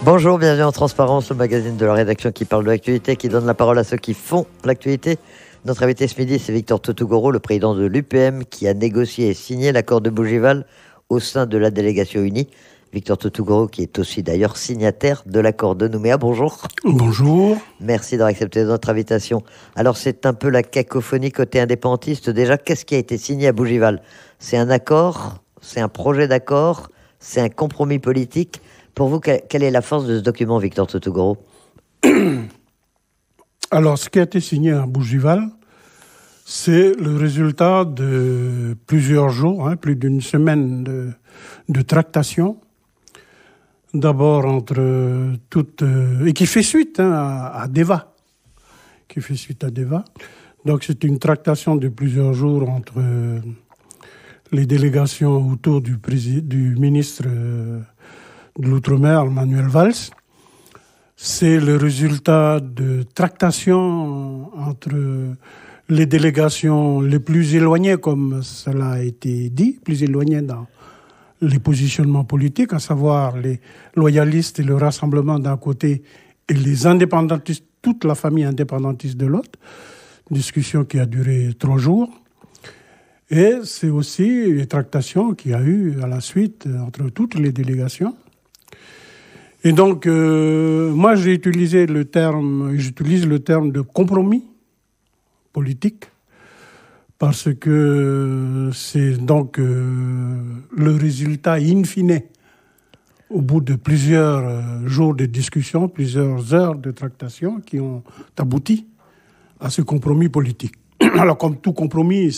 Bonjour, bienvenue en Transparence, le magazine de la rédaction qui parle de l'actualité, qui donne la parole à ceux qui font l'actualité. Notre invité ce midi, c'est Victor Totougoro, le président de l'UPM, qui a négocié et signé l'accord de Bougival au sein de la délégation unie. Victor Totougoro, qui est aussi d'ailleurs signataire de l'accord de Nouméa. Bonjour. Bonjour. Merci d'avoir accepté notre invitation. Alors, c'est un peu la cacophonie côté indépendantiste. Déjà, qu'est-ce qui a été signé à Bougival? C'est un accord? C'est un projet d'accord? C'est un compromis politique? Pour vous, quelle est la force de ce document, Victor Totougoro? Alors, ce qui a été signé à Bougival, c'est le résultat de plusieurs jours, plus d'une semaine de tractation. D'abord entre toutes... et qui fait suite à Deva. Donc, c'est une tractation de plusieurs jours entre les délégations autour du ministre de l'Outre-mer, Manuel Valls. C'est le résultat de tractations entre les délégations les plus éloignées, comme cela a été dit, plus éloignées dans les positionnements politiques, à savoir les loyalistes et le Rassemblement d'un côté et les indépendantistes, toute la famille indépendantiste de l'autre. Discussion qui a duré 3 jours. Et c'est aussi les tractations qu'il y a eu à la suite entre toutes les délégations. Et donc, moi, j'utilise le terme de compromis politique, parce que c'est donc le résultat in fine, au bout de plusieurs jours de discussion, plusieurs heures de tractation, qui ont abouti à ce compromis politique. Alors, comme tout compromis,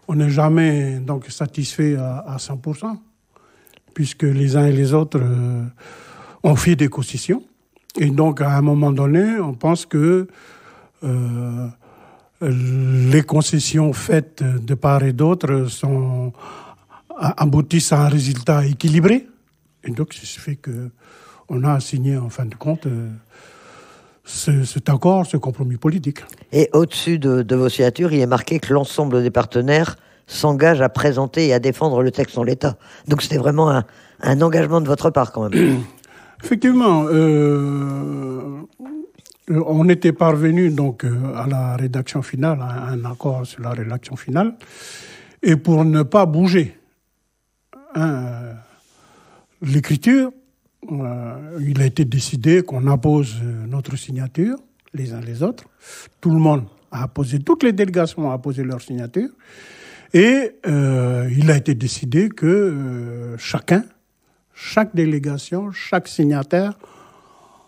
on n'est jamais donc satisfait à 100%, puisque les uns et les autres ont fait des concessions. Et donc, à un moment donné, on pense que les concessions faites de part et d'autre aboutissent à un résultat équilibré. Et donc, c'est ce fait qu'on a signé, en fin de compte, cet accord, ce compromis politique. Et au-dessus de vos signatures, il est marqué que l'ensemble des partenaires s'engagent à présenter et à défendre le texte en l'état. Donc, c'était vraiment un engagement de votre part, quand même. Effectivement, on était parvenu donc à la rédaction finale, à un accord sur la rédaction finale, et pour ne pas bouger l'écriture, il a été décidé qu'on appose notre signature, les uns les autres. Tout le monde a apposé, toutes les délégations ont apposé leur signature, et il a été décidé que chaque délégation, chaque signataire,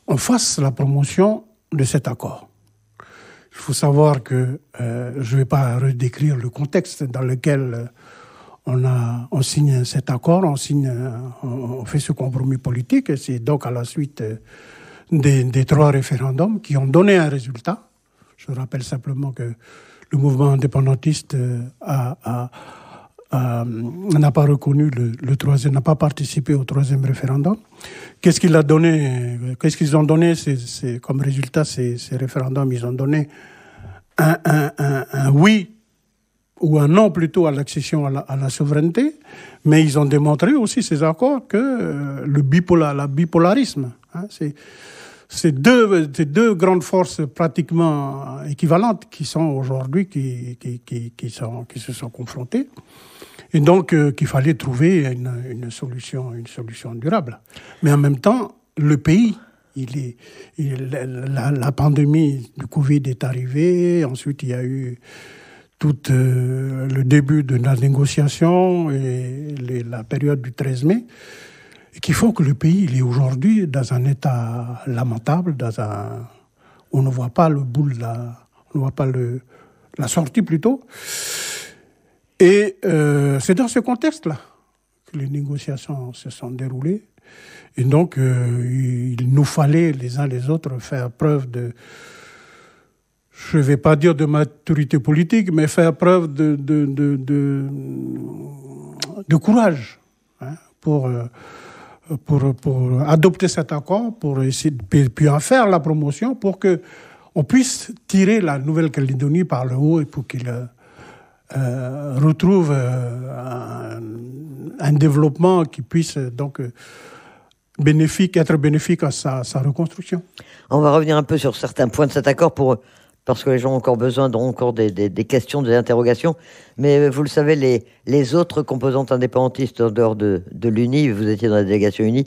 on fasse la promotion de cet accord. Il faut savoir que je ne vais pas redécrire le contexte dans lequel on signe cet accord, on fait ce compromis politique, et c'est donc à la suite des 3 référendums qui ont donné un résultat. Je rappelle simplement que le mouvement indépendantiste n'a pas reconnu le troisième, n'a pas participé au 3e référendum. Qu'est-ce qu'ils ont donné comme résultat ces référendums? Ils ont donné un oui ou un non plutôt à l'accession à la souveraineté, mais ils ont démontré aussi ces accords que le bipolarisme, c'est deux grandes forces pratiquement équivalentes qui sont aujourd'hui qui se sont confrontées, et donc qu'il fallait trouver une solution durable. Mais en même temps, le pays, la pandémie du Covid est arrivée. Ensuite, il y a eu tout le début de la négociation et la période du 13 mai. Et qui font que le pays il est aujourd'hui dans un état lamentable, où on ne voit pas le bout on ne voit pas la sortie plutôt. Et c'est dans ce contexte-là que les négociations se sont déroulées. Et donc, il nous fallait les uns les autres faire preuve je ne vais pas dire de maturité politique, mais faire preuve de courage pour adopter cet accord, pour essayer puis en faire la promotion, pour qu'on puisse tirer la Nouvelle-Calédonie par le haut et pour qu'il retrouve un développement qui puisse donc être bénéfique à sa reconstruction. On va revenir un peu sur certains points de cet accord parce que les gens ont encore besoin, ont encore des questions, des interrogations. Mais vous le savez, les autres composantes indépendantistes en dehors de l'UNI, vous étiez dans la délégation UNI,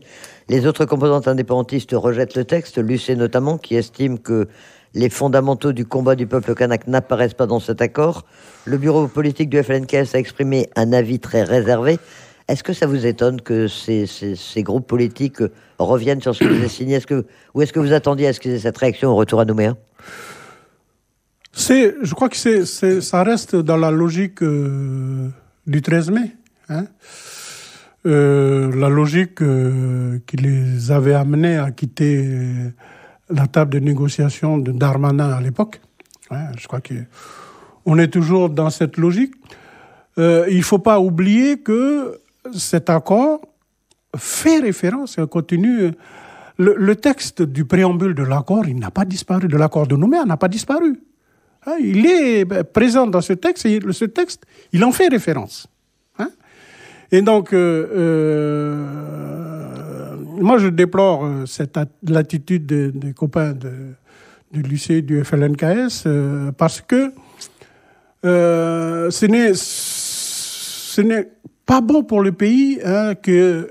les autres composantes indépendantistes rejettent le texte, l'UC notamment, qui estime que les fondamentaux du combat du peuple kanak n'apparaissent pas dans cet accord. Le bureau politique du FLNKS a exprimé un avis très réservé. Est-ce que ça vous étonne que ces groupes politiques reviennent sur ce que vous avez signé? Ou est-ce que vous attendiez à ce qu'ils aient cette réaction au retour à Nouméa? Je crois que ça reste dans la logique du 13 mai. Hein. La logique qui les avait amenés à quitter la table de négociation de Darmanin à l'époque. Hein, je crois qu'on est toujours dans cette logique. Il ne faut pas oublier que cet accord fait référence, continue. Le texte du préambule de l'accord, il n'a pas disparu. De l'accord de Nouméa n'a pas disparu. Hein, il est présent dans ce texte et ce texte, il en fait référence. Hein. Et donc, moi, je déplore l'attitude des copains du lycée du FLNKS parce que ce n'est pas bon pour le pays hein, que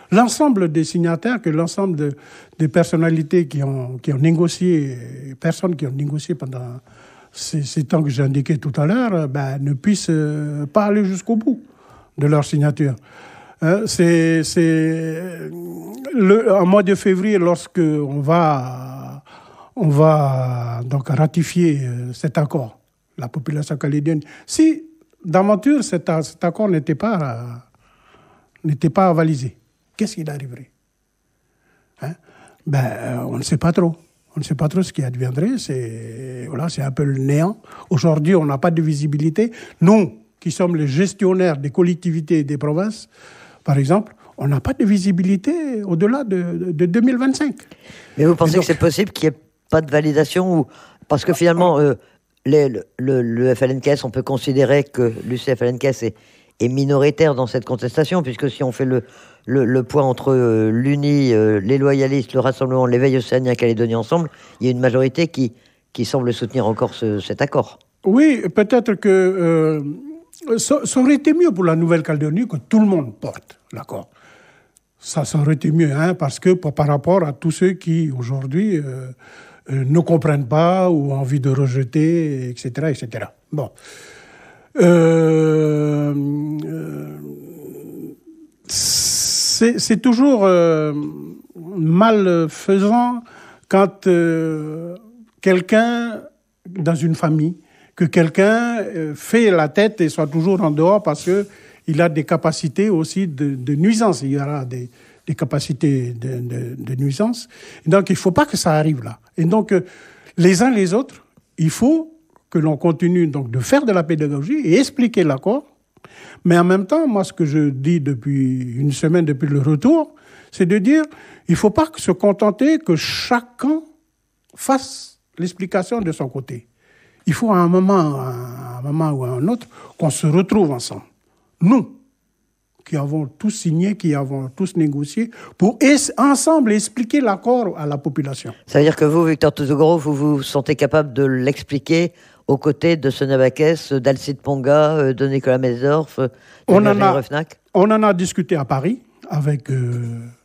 l'ensemble des signataires, que l'ensemble des personnalités qui ont négocié, personnes qui ont négocié pendant ces temps que j'ai indiqués tout à l'heure, ne puissent pas aller jusqu'au bout de leur signature. En mois de février, lorsque on va donc ratifier cet accord, la population calédonienne, si d'aventure cet accord n'était pas avalisé, qu'est-ce qui arriverait? Hein? On ne sait pas trop. On ne sait pas trop ce qui adviendrait. C'est un peu le néant. Aujourd'hui, on n'a pas de visibilité. Nous, qui sommes les gestionnaires des collectivités et des provinces, par exemple, on n'a pas de visibilité au-delà de 2025. Mais vous pensez que c'est possible qu'il n'y ait pas de validation parce que finalement, le FLNKS, on peut considérer que l'UC-FLNKS est minoritaire dans cette contestation, puisque si on fait le point entre l'UNI, les loyalistes, le Rassemblement, l'éveil océanien, Calédonie ensemble, il y a une majorité qui semble soutenir encore cet accord. Oui, peut-être que ça aurait été mieux pour la Nouvelle-Calédonie que tout le monde porte l'accord. Ça aurait été mieux, hein, parce que par rapport à tous ceux qui, aujourd'hui, ne comprennent pas ou ont envie de rejeter, etc., etc. Bon. C'est toujours malfaisant quand quelqu'un, dans une famille, que quelqu'un fait la tête et soit toujours en dehors parce qu'il a des capacités aussi de nuisance. Il y aura des capacités de nuisance. Et donc, il ne faut pas que ça arrive là. Et donc, les uns les autres, il faut que l'on continue donc de faire de la pédagogie et expliquer l'accord. Mais en même temps, moi, ce que je dis depuis une semaine, depuis le retour, c'est de dire il ne faut pas se contenter que chacun fasse l'explication de son côté. Il faut à un moment ou à un autre qu'on se retrouve ensemble. Nous, qui avons tous signé, qui avons tous négocié, pour ensemble expliquer l'accord à la population. Ça veut dire que vous, Victor Toutougouro, vous vous sentez capable de l'expliquer aux côtés de Sonia Backès, d'Alcide Ponga, de Nicolas Mesdorf, de Virginie Refnac? On en a discuté à Paris avec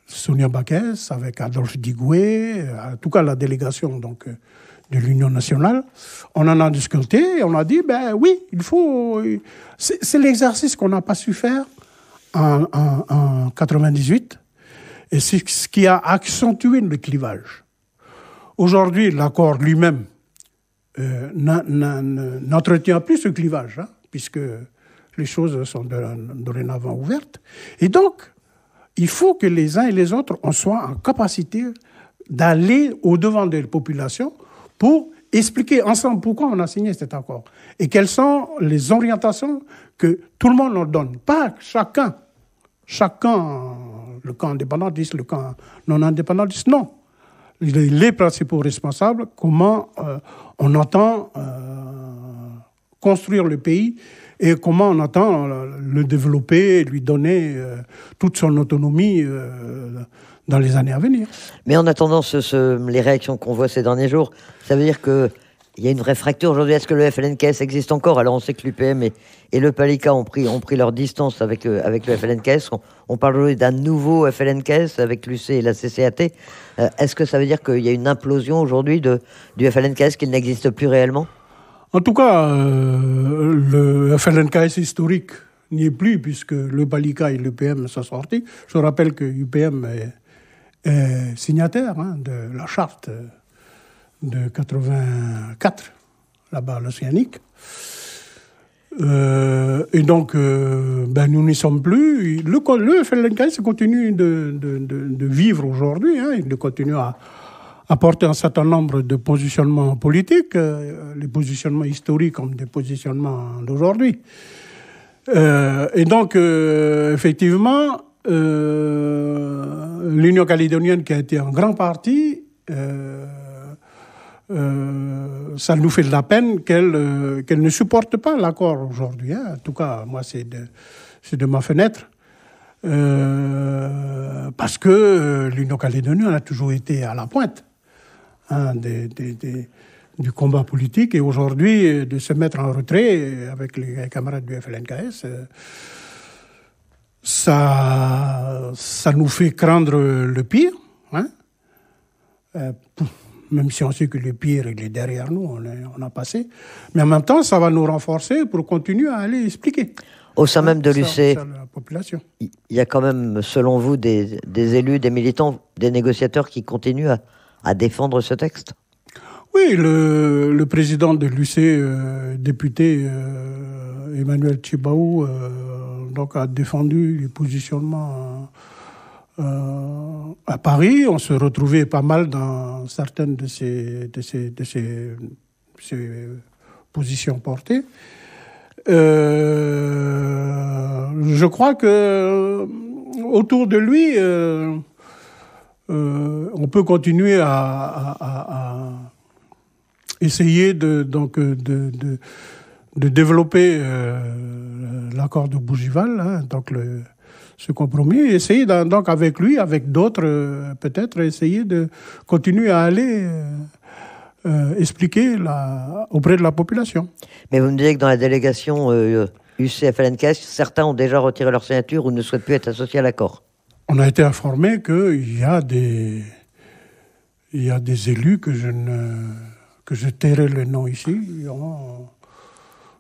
Sonia Backès, avec Adolphe Digoué, en tout cas la délégation donc, de l'Union nationale. On en a discuté et on a dit, oui, il faut... C'est l'exercice qu'on n'a pas su faire en 98, et c'est ce qui a accentué le clivage. Aujourd'hui, l'accord lui-même n'entretient plus ce clivage, hein, puisque les choses sont dorénavant ouvertes. Et donc, il faut que les uns et les autres on soit en capacité d'aller au-devant des populations pour expliquer ensemble pourquoi on a signé cet accord et quelles sont les orientations que tout le monde nous donne. Pas chacun, le camp indépendantiste, le camp non indépendantiste, non. Les principaux responsables, comment on entend construire le pays et comment on entend le développer, lui donner toute son autonomie dans les années à venir. Mais en attendant les réactions qu'on voit ces derniers jours, ça veut dire qu'il y a une vraie fracture aujourd'hui. Est-ce que le FLNKS existe encore? Alors on sait que l'UPM et le Palika ont pris leur distance avec le FLNKS. On parle aujourd'hui d'un nouveau FLNKS avec l'UC et la CCAT. Est-ce que ça veut dire qu'il y a une implosion aujourd'hui du FLNKS, qu'il n'existe plus réellement? En tout cas, le FLNKS historique n'y est plus, puisque le Palika et l'UPM sont sortis. Je rappelle que l'UPM est signataire de la charte de 84, là-bas à l'Océanique. Et donc, nous n'y sommes plus. Le FLNKS continue de vivre aujourd'hui. Il continue à porter un certain nombre de positionnements politiques, les positionnements historiques comme des positionnements d'aujourd'hui. Et donc, effectivement, l'Union calédonienne, qui a été en grand parti, ça nous fait de la peine qu'elle ne supporte pas l'accord aujourd'hui. En tout cas, moi, c'est de ma fenêtre. Parce que l'Union calédonienne a toujours été à la pointe du combat politique. Et aujourd'hui, de se mettre en retrait avec les camarades du FLNKS, ça nous fait craindre le pire. Même si on sait que le pire, il est derrière nous, on a passé. Mais en même temps, ça va nous renforcer pour continuer à aller expliquer. Au sein même de l'UC, la population. Il y a quand même, selon vous, des élus, des militants, des négociateurs qui continuent à défendre ce texte? Oui, le président de l'UC, député Emmanuel Tchibaou, donc a défendu les positionnements à Paris. On se retrouvait pas mal dans certaines de ces positions portées. Je crois que autour de lui, on peut continuer à essayer de développer l'accord de Bougival, donc ce compromis, essayer donc avec lui, avec d'autres, peut-être essayer de continuer à aller expliquer auprès de la population. Mais vous me disiez que dans la délégation UC-FLNKS, certains ont déjà retiré leur signature ou ne souhaitent plus être associés à l'accord. On a été informé qu'il y a des élus que je tairai le nom ici,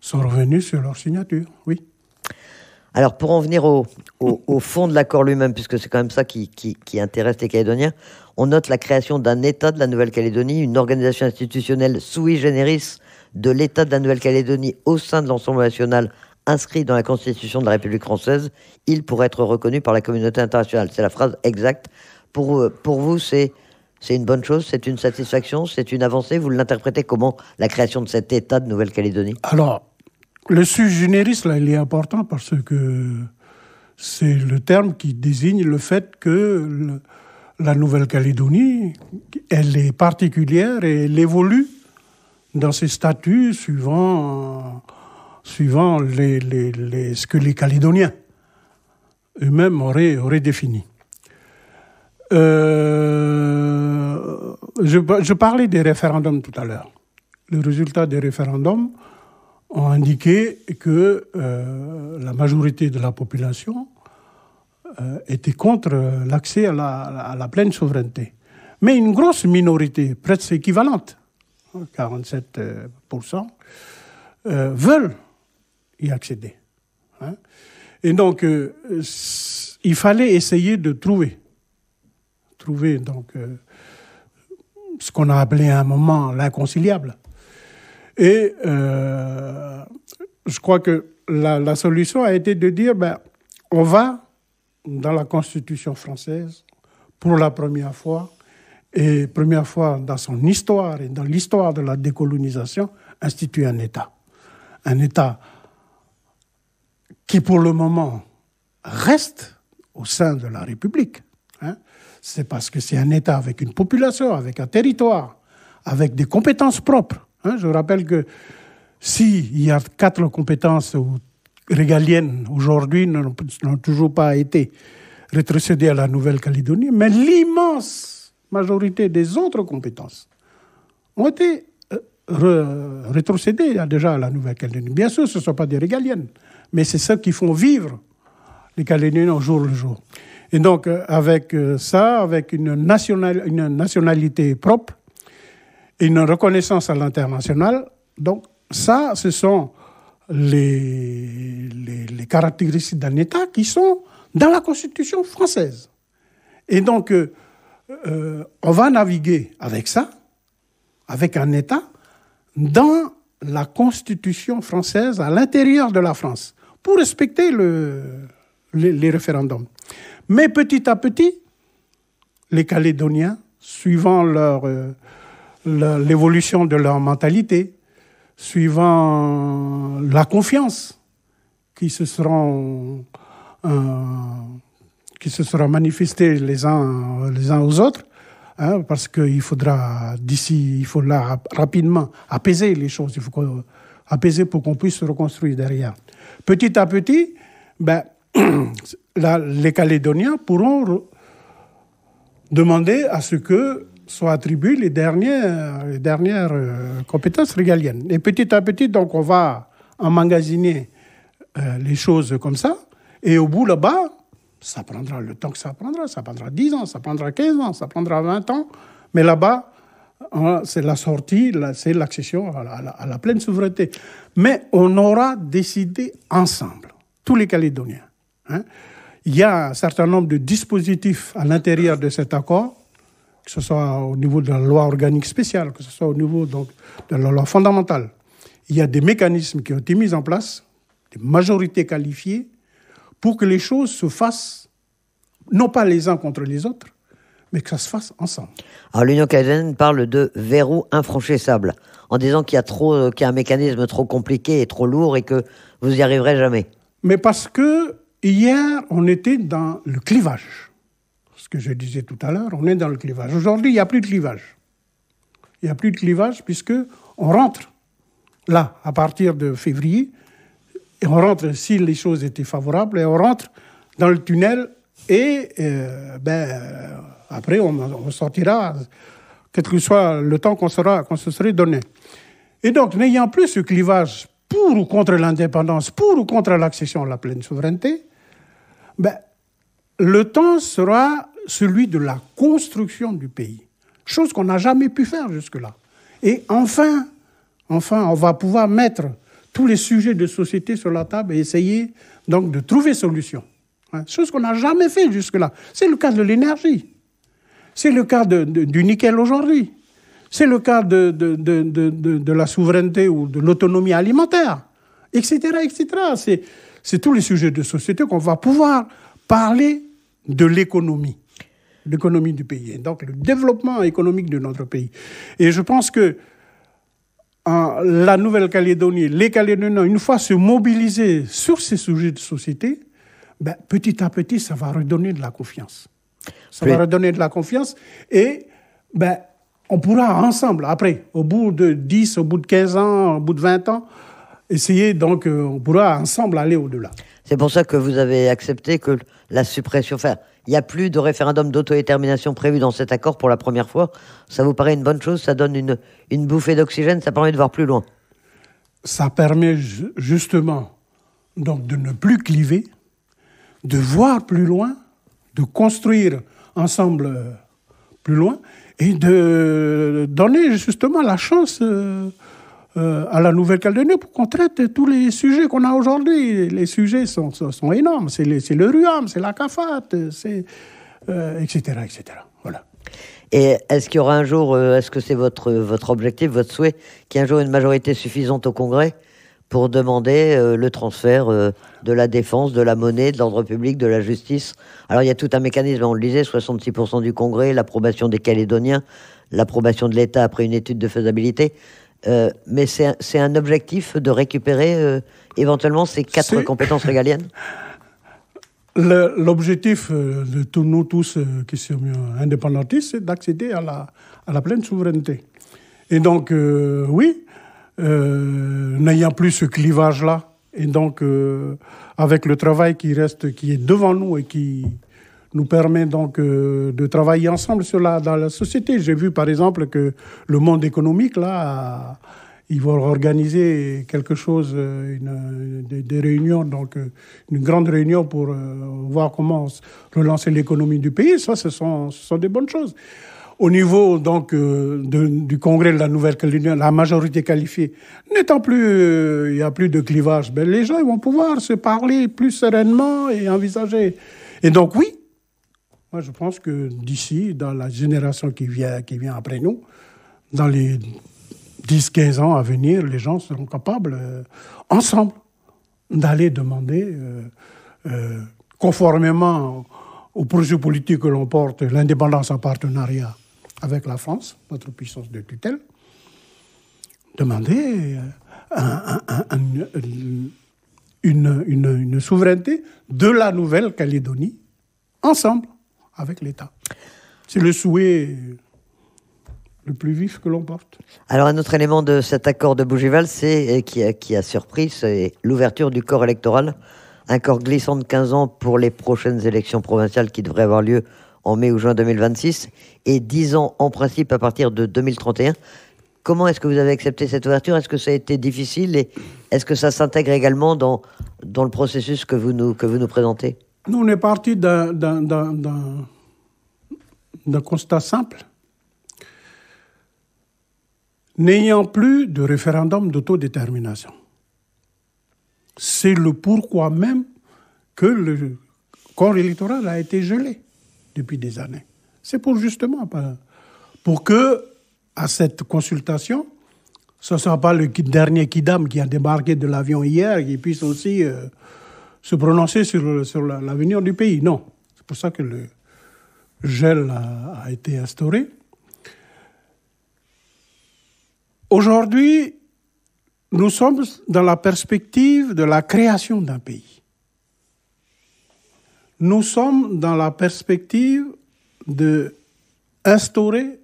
sont revenus sur leur signature, oui. Alors, pour en venir au fond de l'accord lui-même, puisque c'est quand même ça qui intéresse les Calédoniens, on note la création d'un État de la Nouvelle-Calédonie, une organisation institutionnelle sui generis de l'État de la Nouvelle-Calédonie au sein de l'ensemble national inscrit dans la Constitution de la République française. Il pourrait être reconnu par la communauté internationale. C'est la phrase exacte. Pour vous, c'est une bonne chose, c'est une satisfaction, c'est une avancée. Vous l'interprétez comment, la création de cet État de Nouvelle-Calédonie? Alors, le sui generis, là, il est important parce que c'est le terme qui désigne le fait que la Nouvelle-Calédonie, elle est particulière et elle évolue dans ses statuts suivant ce que les Calédoniens eux-mêmes auraient défini. Je parlais des référendums tout à l'heure. Les résultats des référendums ont indiqué que la majorité de la population était contre l'accès à la pleine souveraineté. Mais une grosse minorité, presque équivalente, 47%, veulent y accéder. Et donc, il fallait essayer de trouver donc ce qu'on a appelé à un moment l'inconciliable. Et je crois que la solution a été de dire, on va, dans la Constitution française, pour la première fois, et première fois dans son histoire et dans l'histoire de la décolonisation, instituer un État. Un État qui, pour le moment, reste au sein de la République. C'est parce que c'est un État avec une population, avec un territoire, avec des compétences propres. Je rappelle que s'il y a 4 compétences régaliennes aujourd'hui n'ont toujours pas été rétrocédé à la Nouvelle-Calédonie, mais l'immense majorité des autres compétences ont été rétrocédées déjà à la Nouvelle-Calédonie. Bien sûr, ce ne sont pas des régaliennes, mais c'est ceux qui font vivre les Calédoniens au jour le jour. Et donc, avec ça, avec une nationalité propre et une reconnaissance à l'international, donc ça, ce sont les caractéristiques d'un État qui sont dans la Constitution française. Et donc, on va naviguer avec ça, avec un État, dans la Constitution française, à l'intérieur de la France, pour respecter les référendums. Mais petit à petit, les Calédoniens, suivant l'évolution de leur mentalité, suivant la confiance qui se sera manifestée les uns aux autres, hein, parce qu'il faudra rapidement apaiser les choses, il faut apaiser pour qu'on puisse se reconstruire derrière. Petit à petit, les Calédoniens pourront demander à ce que soient attribuées les dernières compétences régaliennes. Et petit à petit, donc, on va emmagasiner les choses comme ça. Et au bout, là-bas, ça prendra le temps que ça prendra. Ça prendra 10 ans, ça prendra 15 ans, ça prendra 20 ans. Mais là-bas, c'est la sortie, c'est l'accession à la pleine souveraineté. Mais on aura décidé ensemble, tous les Calédoniens. Hein. Il y a un certain nombre de dispositifs à l'intérieur de cet accord, que ce soit au niveau de la loi organique spéciale, que ce soit au niveau donc, de la loi fondamentale. Il y a des mécanismes qui ont été mis en place, des majorités qualifiées, pour que les choses se fassent, non pas les uns contre les autres, mais que ça se fasse ensemble. Alors l'Union calédonienne parle de verrou infranchissable, en disant qu'il y a un mécanisme trop compliqué et trop lourd et que vous n'y arriverez jamais. Mais parce que hier, on était dans le clivage. Ce que je disais tout à l'heure, on est dans le clivage. Aujourd'hui, il n'y a plus de clivage. Il n'y a plus de clivage puisqu'on rentre là, à partir de février, et on rentre, si les choses étaient favorables, et on rentre dans le tunnel et après, on sortira, quel que soit le temps qu'on se serait donné. Et donc, n'ayant plus ce clivage pour ou contre l'indépendance, pour ou contre l'accession à la pleine souveraineté, le temps sera celui de la construction du pays, chose qu'on n'a jamais pu faire jusque-là. Et enfin, on va pouvoir mettre tous les sujets de société sur la table et essayer donc de trouver solution. Chose qu'on n'a jamais fait jusque-là. C'est le cas de l'énergie. C'est le cas du nickel aujourd'hui. C'est le cas de la souveraineté ou de l'autonomie alimentaire, etc., etc. C'est tous les sujets de société qu'on va pouvoir parler de l'économie du pays, donc le développement économique de notre pays. Et je pense que la Nouvelle-Calédonie, les Calédoniens, une fois se mobiliser sur ces sujets de société, petit à petit, ça va redonner de la confiance. Ça va redonner de la confiance et on pourra ensemble, après, au bout de 10, au bout de 15 ans, au bout de 20 ans, essayer, donc, on pourra ensemble aller au-delà. C'est pour ça que vous avez accepté que la suppression... Enfin, il n'y a plus de référendum d'autodétermination prévu dans cet accord pour la première fois. Ça vous paraît une bonne chose? Ça donne une bouffée d'oxygène? Ça permet de voir plus loin? Ça permet justement donc, de ne plus cliver, de voir plus loin, de construire ensemble plus loin et de donner justement la chance à la Nouvelle-Calédonie pour qu'on traite tous les sujets qu'on a aujourd'hui. Les sujets sont énormes. C'est le RUAM, c'est la CAFAT, etc., etc. Voilà. Et est-ce qu'il y aura un jour, est-ce que c'est votre objectif, votre souhait, qu'il y ait un jour une majorité suffisante au Congrès pour demander le transfert de la défense, de la monnaie, de l'ordre public, de la justice? Alors il y a tout un mécanisme, on le disait, 66% du Congrès, l'approbation des Calédoniens, l'approbation de l'État après une étude de faisabilité. Mais c'est un objectif de récupérer éventuellement ces 4 compétences régaliennes? L'objectif de nous tous qui sommes indépendantistes, c'est d'accéder à la pleine souveraineté. Et donc, oui, n'ayant plus ce clivage-là, et donc avec le travail qui est devant nous et qui nous permet donc de travailler ensemble dans la société. J'ai vu par exemple que le monde économique, là, ils vont organiser quelque chose, des réunions, donc une grande réunion pour voir comment relancer l'économie du pays. Ça, ce sont des bonnes choses. Au niveau donc du Congrès de la Nouvelle-Calédonie, la majorité qualifiée n'étant plus, il n'y a plus de clivage, ben les gens ils vont pouvoir se parler plus sereinement et envisager. Et donc oui, moi je pense que d'ici, dans la génération qui vient après nous, dans les 10-15 ans à venir, les gens seront capables, ensemble, d'aller demander, conformément au projet politique que l'on porte, l'indépendance en partenariat avec la France, notre puissance de tutelle, demander une souveraineté de la Nouvelle-Calédonie, ensemble, avec l'État. C'est le souhait le plus vif que l'on porte. Alors, un autre élément de cet accord de Bougival, qui a surpris, c'est l'ouverture du corps électoral. Un corps glissant de 15 ans pour les prochaines élections provinciales qui devraient avoir lieu en mai ou juin 2026 et 10 ans en principe à partir de 2031. Comment est-ce que vous avez accepté cette ouverture? Est-ce que ça a été difficile et est-ce que ça s'intègre également dans le processus que vous nous présentez? Nous, on est parti d'un constat simple. N'ayant plus de référendum d'autodétermination, c'est le pourquoi même que le corps électoral a été gelé depuis des années. C'est pour que, à cette consultation, ce ne soit pas le dernier kidam qui a débarqué de l'avion hier qui puisse aussi se prononcer sur l'avenir du pays. Non. C'est pour ça que le gel a été instauré. Aujourd'hui, nous sommes dans la perspective de la création d'un pays. Nous sommes dans la perspective d'instaurer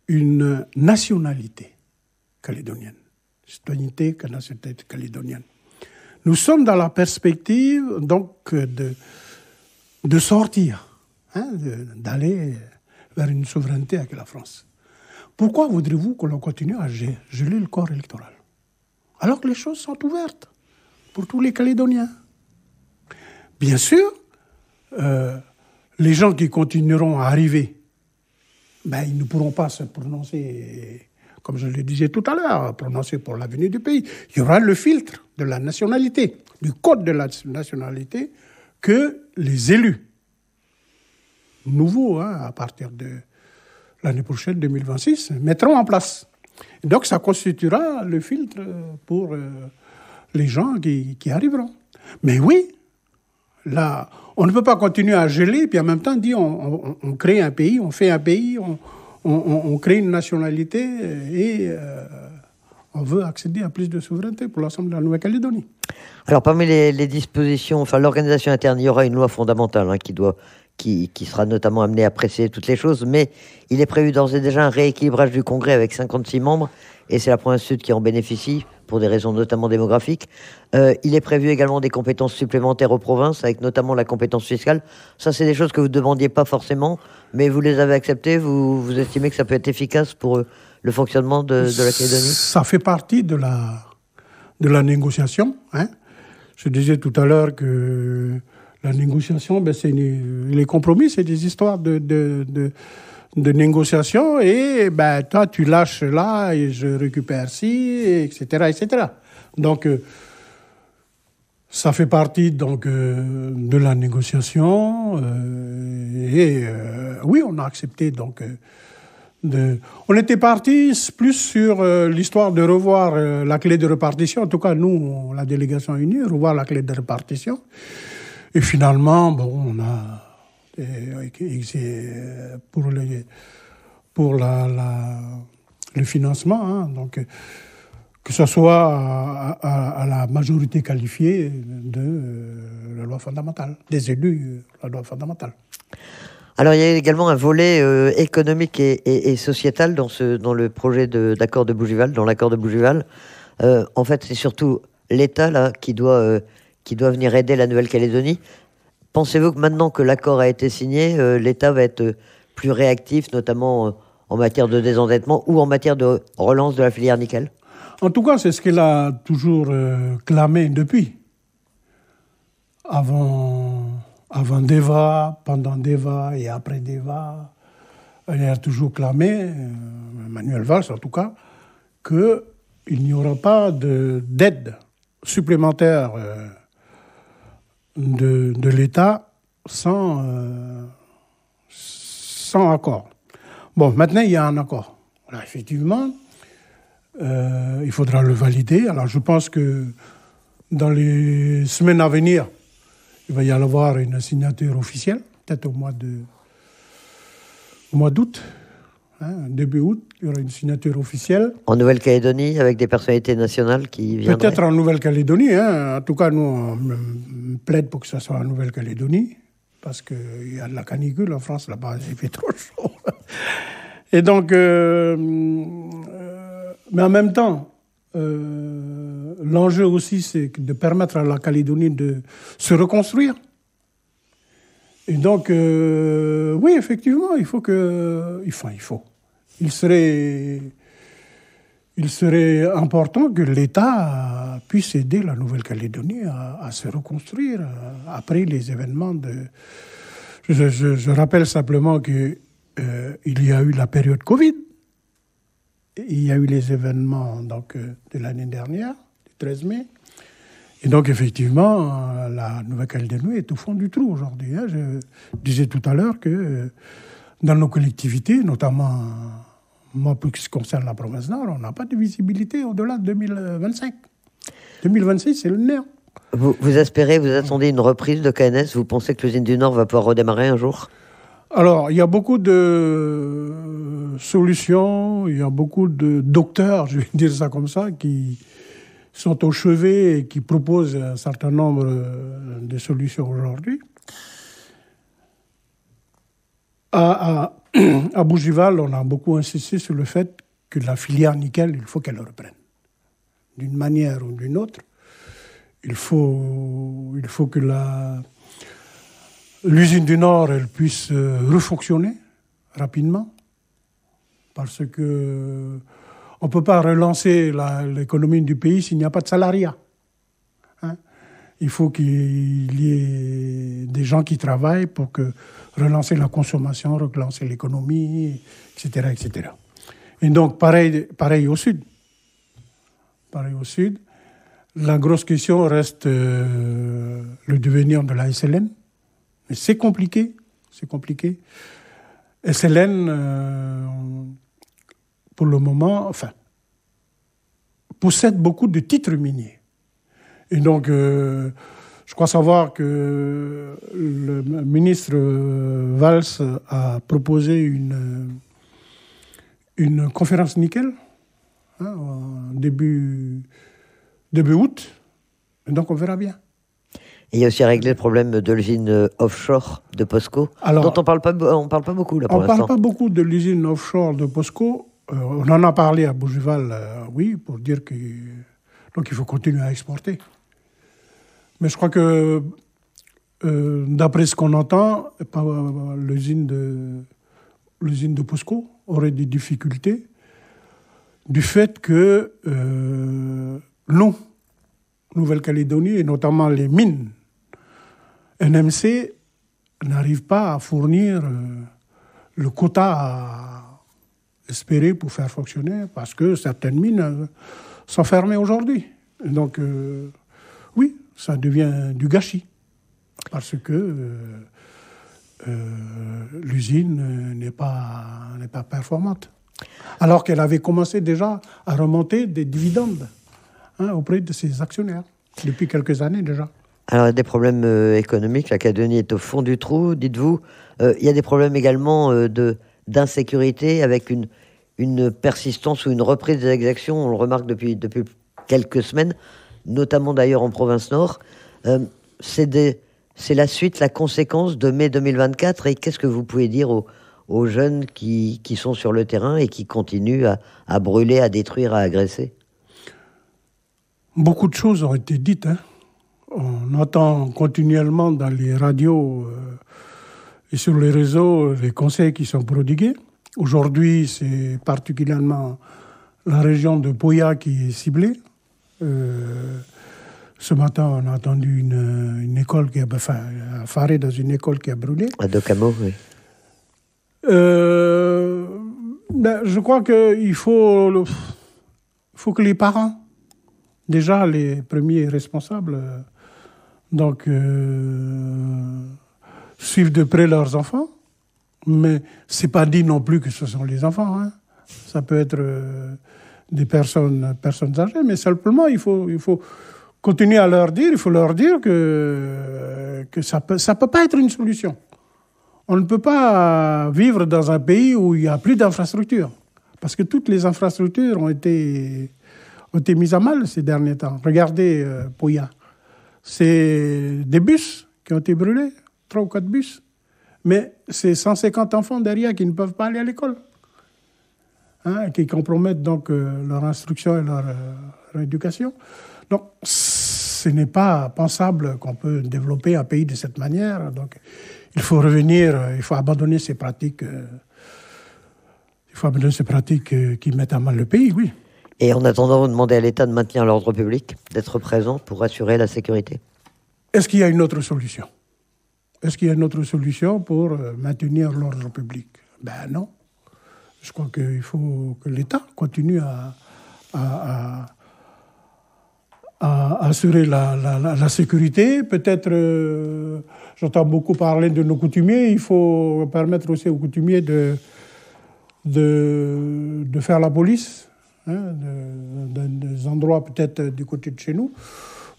une nationalité calédonienne, citoyenneté calédonienne. Nous sommes dans la perspective donc de sortir, d'aller vers une souveraineté avec la France. Pourquoi voudrez-vous que l'on continue à geler le corps électoral alors que les choses sont ouvertes pour tous les Calédoniens? Bien sûr, les gens qui continueront à arriver, ils ne pourront pas se prononcer, comme je le disais tout à l'heure, prononcer pour l'avenir du pays. Il y aura le filtre de la nationalité, du code de la nationalité, que les élus nouveaux, à partir de l'année prochaine, 2026, mettront en place. Et donc, ça constituera le filtre pour les gens qui arriveront. Mais oui, là, on ne peut pas continuer à geler, puis en même temps dire on crée un pays, on fait un pays, on crée une nationalité et on veut accéder à plus de souveraineté pour l'ensemble de la Nouvelle-Calédonie. Alors, parmi les dispositions, l'organisation interne, il y aura une loi fondamentale qui sera notamment amenée à préciser toutes les choses, mais il est prévu d'ores et déjà un rééquilibrage du Congrès avec 56 membres, et c'est la province sud qui en bénéficie, pour des raisons notamment démographiques. Il est prévu également des compétences supplémentaires aux provinces, avec notamment la compétence fiscale. Ça, c'est des choses que vous ne demandiez pas forcément, mais vous les avez acceptées. Vous estimez que ça peut être efficace pour le fonctionnement de la Calédonie? Ça fait partie de la négociation. Je disais tout à l'heure que la négociation, les compromis, c'est des histoires de négociation et toi, tu lâches là et je récupère ci, etc., etc. Donc, ça fait partie donc, de la négociation oui, on a accepté donc on était parti plus sur l'histoire de revoir la clé de répartition. En tout cas, nous, la délégation unie, revoir la clé de répartition. Et finalement, on a pour le financement, donc que ce soit à la majorité qualifiée de la loi fondamentale, des élus, la loi fondamentale. Alors, il y a également un volet économique et sociétal dans le projet d'accord de Bougival, dans l'accord de Bougival. En fait, c'est surtout l'État là qui doit venir aider la Nouvelle-Calédonie. Pensez-vous que maintenant que l'accord a été signé, l'État va être plus réactif, notamment en matière de désendettement ou en matière de relance de la filière nickel? En tout cas, c'est ce qu'elle a toujours clamé depuis. Avant Deva, pendant Deva et après Deva, elle a toujours clamé, Manuel Valls en tout cas, qu'il n'y aura pas d'aide supplémentaire de l'État sans accord. Bon, maintenant, il y a un accord. Voilà, effectivement, il faudra le valider. Alors, je pense que dans les semaines à venir, il va y avoir une signature officielle, peut-être au mois d'août, début août, il y aura une signature officielle. En Nouvelle-Calédonie, avec des personnalités nationales qui viendraient? Peut-être en Nouvelle-Calédonie. En tout cas, nous, on plaide pour que ce soit en Nouvelle-Calédonie, parce qu'il y a de la canicule en France, là-bas, il fait trop chaud. Et donc, mais en même temps, l'enjeu aussi, c'est de permettre à la Calédonie de se reconstruire. Et donc, oui, effectivement, il serait important que l'État puisse aider la Nouvelle-Calédonie à se reconstruire après les événements de... Je rappelle simplement qu'il y a eu la période Covid. Il y a eu les événements donc, de l'année dernière, du 13 mai. Et donc, effectivement, la Nouvelle-Calédonie est au fond du trou aujourd'hui. Je disais tout à l'heure que dans nos collectivités, notamment, moi, pour ce qui concerne la province Nord, on n'a pas de visibilité au-delà de 2025. 2026, c'est le néant. Vous espérez, vous attendez une reprise de KNS? Vous pensez que l'usine du Nord va pouvoir redémarrer un jour? Alors, il y a beaucoup de solutions, il y a beaucoup de docteurs, je vais dire ça comme ça, qui sont au chevet et qui proposent un certain nombre de solutions aujourd'hui. À Bougival, on a beaucoup insisté sur le fait que la filière nickel, il faut qu'elle reprenne. D'une manière ou d'une autre, il faut que l'usine du Nord, elle puisse refonctionner rapidement, parce que on ne peut pas relancer l'économie du pays s'il n'y a pas de salariat. Il faut qu'il y ait des gens qui travaillent pour relancer la consommation, relancer l'économie, etc., etc. Et donc, pareil au Sud. Pareil au Sud. La grosse question reste le devenir de la SLN. Mais c'est compliqué. SLN, pour le moment, possède beaucoup de titres miniers. Et donc, je crois savoir que le ministre Valls a proposé une conférence nickel en début août. Et donc, on verra bien. Et il y a aussi à régler le problème de l'usine offshore de POSCO, dont on parle pas beaucoup là pour l'instant. On ne parle pas beaucoup de l'usine offshore de POSCO. On en a parlé à Bougival, oui, pour dire qu'il faut continuer à exporter. Mais je crois que, d'après ce qu'on entend, l'usine de POSCO aurait des difficultés du fait que nous, Nouvelle-Calédonie, et notamment les mines NMC, n'arrivent pas à fournir le quota espéré pour faire fonctionner, parce que certaines mines sont fermées aujourd'hui. Donc, oui, ça devient du gâchis, parce que l'usine n'est pas performante. Alors qu'elle avait commencé déjà à remonter des dividendes auprès de ses actionnaires, depuis quelques années déjà. Alors, il y a des problèmes économiques, la Calédonie est au fond du trou, dites-vous. Il y a des problèmes également d'insécurité, avec une persistance ou une reprise des exactions, on le remarque depuis quelques semaines, notamment d'ailleurs en province Nord. C'est la suite, la conséquence de mai 2024, et qu'est-ce que vous pouvez dire aux jeunes qui sont sur le terrain et qui continuent à brûler, à détruire, à agresser? Beaucoup de choses ont été dites. On entend continuellement dans les radios et sur les réseaux les conseils qui sont prodigués. Aujourd'hui, c'est particulièrement la région de Poya qui est ciblée. Ce matin, on a entendu une école qui a faré dans une école qui a brûlé. À Dokamo, oui. Je crois qu'il faut que les parents, déjà les premiers responsables, suivent de près leurs enfants. Mais c'est pas dit non plus que ce sont les enfants. Hein. Ça peut être des personnes âgées, mais simplement il faut continuer à leur dire, que ça peut pas être une solution. On ne peut pas vivre dans un pays où il n'y a plus d'infrastructures, parce que toutes les infrastructures ont été mises à mal ces derniers temps. Regardez Poya, c'est des bus qui ont été brûlés, 3 ou 4 bus. Mais c'est 150 enfants derrière qui ne peuvent pas aller à l'école, qui compromettent donc leur instruction et leur éducation. Donc, ce n'est pas pensable qu'on peut développer un pays de cette manière. Donc, il faut revenir, il faut abandonner ces pratiques. Qui mettent à mal le pays, oui. Et en attendant, vous demandez à l'État de maintenir l'ordre public, d'être présent pour assurer la sécurité. Est-ce qu'il y a une autre solution ? Est-ce qu'il y a une autre solution pour maintenir l'ordre public ? Ben non. Je crois qu'il faut que l'État continue à assurer la sécurité. Peut-être, j'entends beaucoup parler de nos coutumiers. Il faut permettre aussi aux coutumiers de faire la police, des endroits peut-être du côté de chez nous.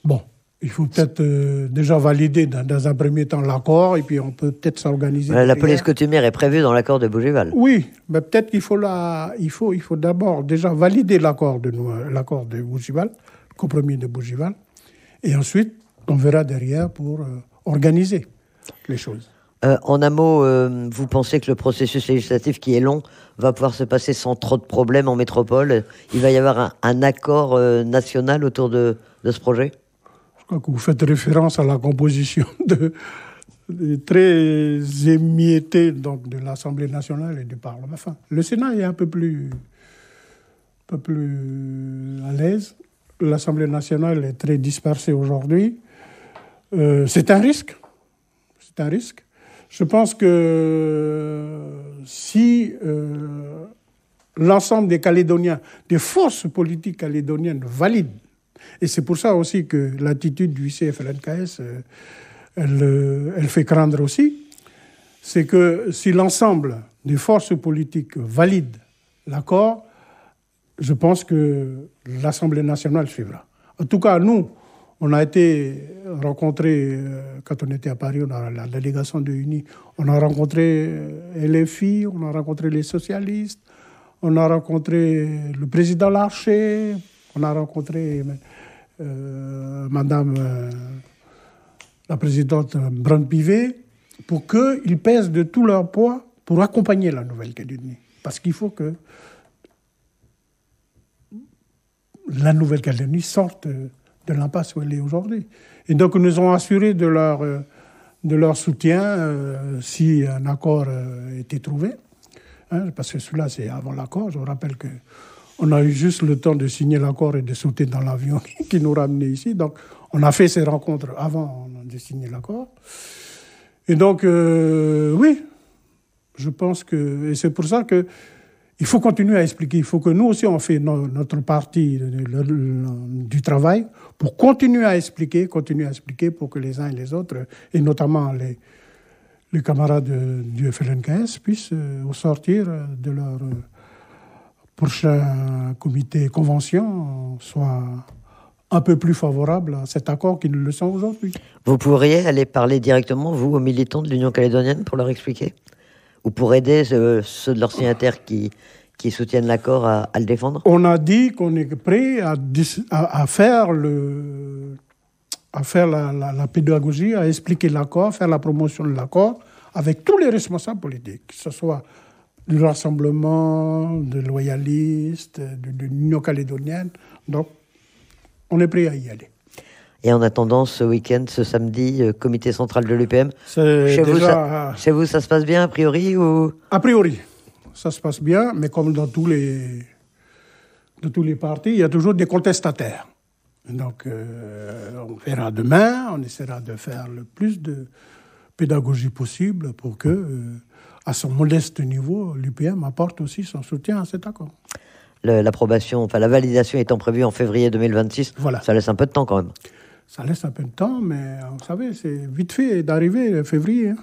Bon. Il faut peut-être déjà valider dans un premier temps l'accord et puis on peut peut-être s'organiser. La police coutumière est prévue dans l'accord de Bougival. Oui, mais peut-être qu'il faut d'abord déjà valider l'accord de Bougival, le compromis de Bougival, et ensuite on verra derrière pour organiser les choses. En un mot, vous pensez que le processus législatif qui est long va pouvoir se passer sans trop de problèmes en métropole ? Il va y avoir un accord national autour de ce projet ? Je crois que vous faites référence à la composition très émiettée donc, de l'Assemblée nationale et du Parlement. Enfin, le Sénat est un peu plus à l'aise. L'Assemblée nationale est très dispersée aujourd'hui. C'est un risque. Je pense que si l'ensemble des Calédoniens, des forces politiques calédoniennes valident, et c'est pour ça aussi que l'attitude du CFLNKS, elle fait craindre aussi, c'est que si l'ensemble des forces politiques valident l'accord, je pense que l'Assemblée nationale suivra. En tout cas, nous, on a été rencontrés, quand on était à Paris, on a la délégation de UNI, on a rencontré LFI, on a rencontré les socialistes, on a rencontré le président Larcher, on a rencontré Madame la présidente Brand-Pivet, pour qu'ils pèsent de tout leur poids pour accompagner la Nouvelle-Calédonie. Parce qu'il faut que la Nouvelle-Calédonie sorte de l'impasse où elle est aujourd'hui. Et donc, nous nous ont assuré de leur soutien si un accord était trouvé. Parce que celui-là, c'est avant l'accord. Je vous rappelle qu'on a eu juste le temps de signer l'accord et de sauter dans l'avion qui nous ramenait ici. Donc, on a fait ces rencontres avant de signer l'accord. Et donc, oui, je pense que... Et c'est pour ça que il faut continuer à expliquer. Il faut que nous aussi, on fait notre partie du travail pour continuer à expliquer pour que les uns et les autres, et notamment les camarades du FLNKS, puissent, au sortir de leur prochain comité convention, soient un peu plus favorables à cet accord qu'ils ne le sont aujourd'hui. Vous pourriez aller parler directement, vous, aux militants de l'Union calédonienne pour leur expliquer ? Ou pour aider ceux de leurs signataires qui soutiennent l'accord à le défendre ? On a dit qu'on est prêt à faire la pédagogie, à expliquer l'accord, faire la promotion de l'accord avec tous les responsables politiques, que ce soit du Rassemblement, de loyalistes, de l'Union calédonienne. Donc, on est prêt à y aller. Et en attendant, ce week-end, ce samedi, comité central de l'UPM. Chez vous, ça se passe bien, a priori ou... A priori, ça se passe bien, mais comme dans tous les partis, il y a toujours des contestataires. Donc, on verra demain, on essaiera de faire le plus de pédagogie possible pour que, à son modeste niveau, l'UPM apporte aussi son soutien à cet accord. L'approbation, enfin la validation étant prévue en février 2026, voilà. Ça laisse un peu de temps quand même. Ça laisse un peu de temps, mais vous savez, c'est vite fait d'arriver février. Hein.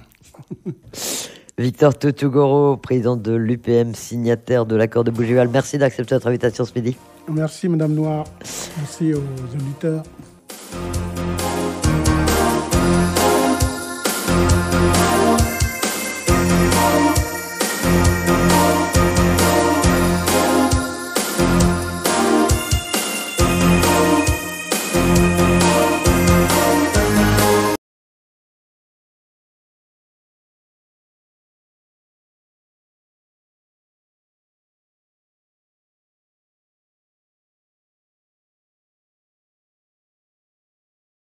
Victor Toutou-Goro, président de l'UPM, signataire de l'accord de Bougival. Merci d'accepter notre invitation ce midi. Merci Madame Noire. Merci aux auditeurs.